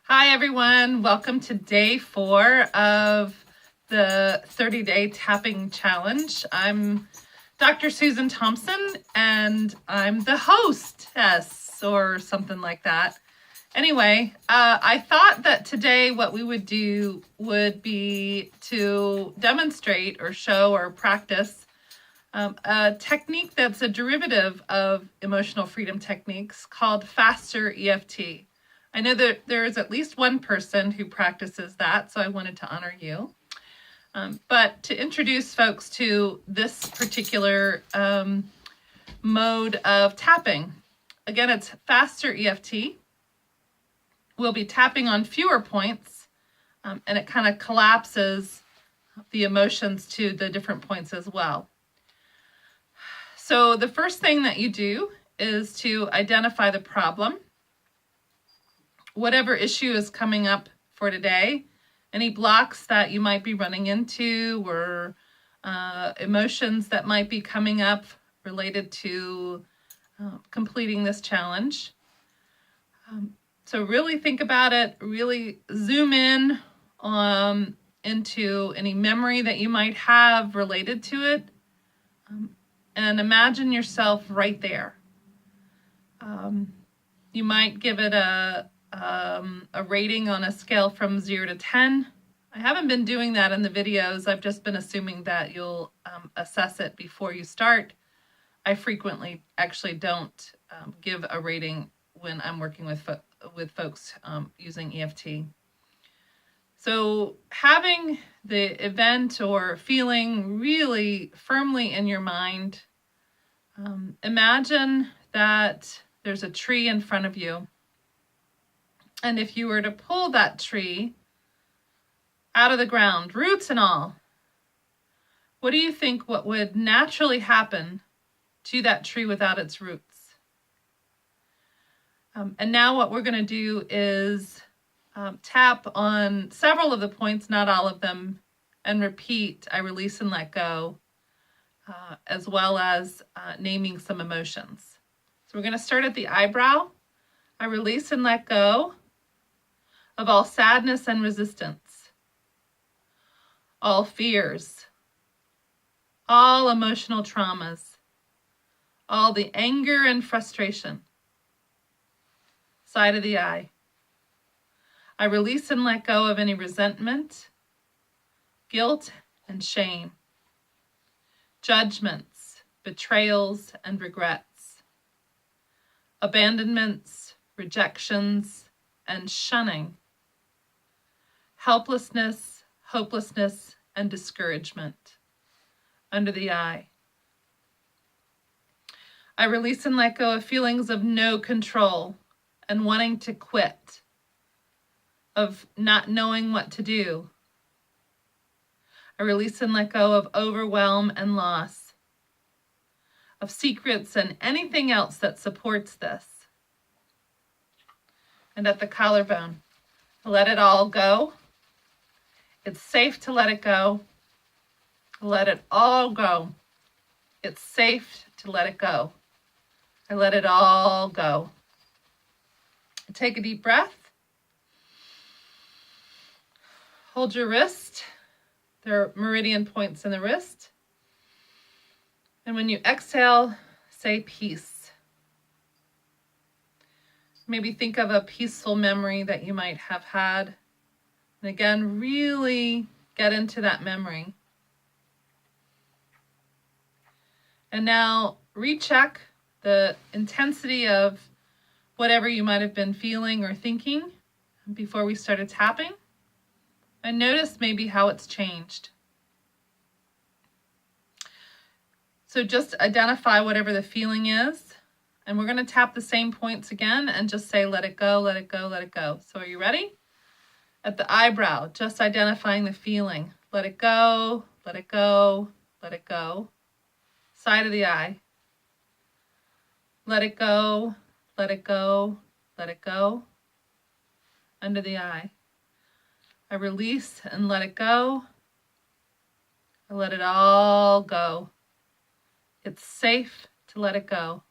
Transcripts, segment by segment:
Hi everyone, welcome to day 4 of the 30-day tapping challenge. I'm Dr. Susan Thompson and I'm the hostess or something like that. Anyway, I thought that today what we would do would be to demonstrate or show or practice a technique that's a derivative of emotional freedom techniques called Faster EFT. I know that there is at least one person who practices that, so I wanted to honor you. But to introduce folks to this particular mode of tapping, again, it's Faster EFT. We'll be tapping on fewer points, and it kind of collapses the emotions to the different points as well. So the first thing that you do is to identify the problem. Whatever issue is coming up for today, any blocks that you might be running into or emotions that might be coming up related to completing this challenge. So really think about it, really zoom in into any memory that you might have related to it, and imagine yourself right there. You might give it a rating on a scale from 0 to 10. I haven't been doing that in the videos. I've just been assuming that you'll assess it before you start. I frequently actually don't give a rating when I'm working with folks using EFT. So having the event or feeling really firmly in your mind, imagine that there's a tree in front of you. And if you were to pull that tree out of the ground, roots and all, what do you think what would naturally happen to that tree without its roots? And now what we're going to do is tap on several of the points, not all of them, and repeat, I release and let go, as well as naming some emotions. So we're going to start at the eyebrow. I release and let go of all sadness and resistance, all fears, all emotional traumas, all the anger and frustration. Side of the eye. I release and let go of any resentment, guilt and shame, judgments, betrayals and regrets, abandonments, rejections, and shunning, helplessness, hopelessness, and discouragement. Under the eye. I release and let go of feelings of no control and wanting to quit, of not knowing what to do. I release and let go of overwhelm and loss, of secrets and anything else that supports this. And at the collarbone, let it all go. It's safe to let it go. Let it all go. It's safe to let it go. I let it all go. Take a deep breath. Hold your wrist. There are meridian points in the wrist. And when you exhale, say peace. Maybe think of a peaceful memory that you might have had. And again, really get into that memory. And now recheck the intensity of whatever you might have been feeling or thinking before we started tapping. And notice maybe how it's changed. So just identify whatever the feeling is. And we're going to tap the same points again and just say, let it go, let it go, let it go. So are you ready? At the eyebrow, just identifying the feeling. Let it go, let it go, let it go. Side of the eye. Let it go, let it go, let it go. Under the eye. I release and let it go. I let it all go. It's safe to let it go.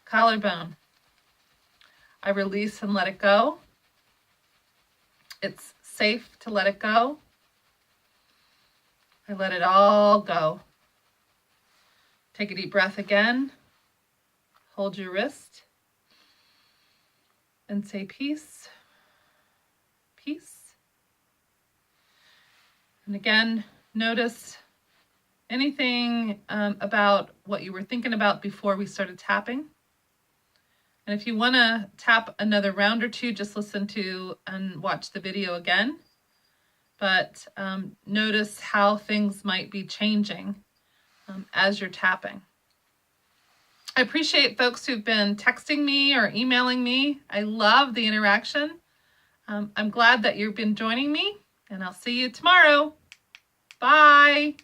Collarbone. I release and let it go. It's safe to let it go. I let it all go. Take a deep breath again. Hold your wrist and say peace, peace. And again, notice anything about what you were thinking about before we started tapping. And if you want to tap another round or two, just listen to and watch the video again. But notice how things might be changing as you're tapping. I appreciate folks who've been texting me or emailing me. I love the interaction. I'm glad that you've been joining me, and I'll see you tomorrow. Bye.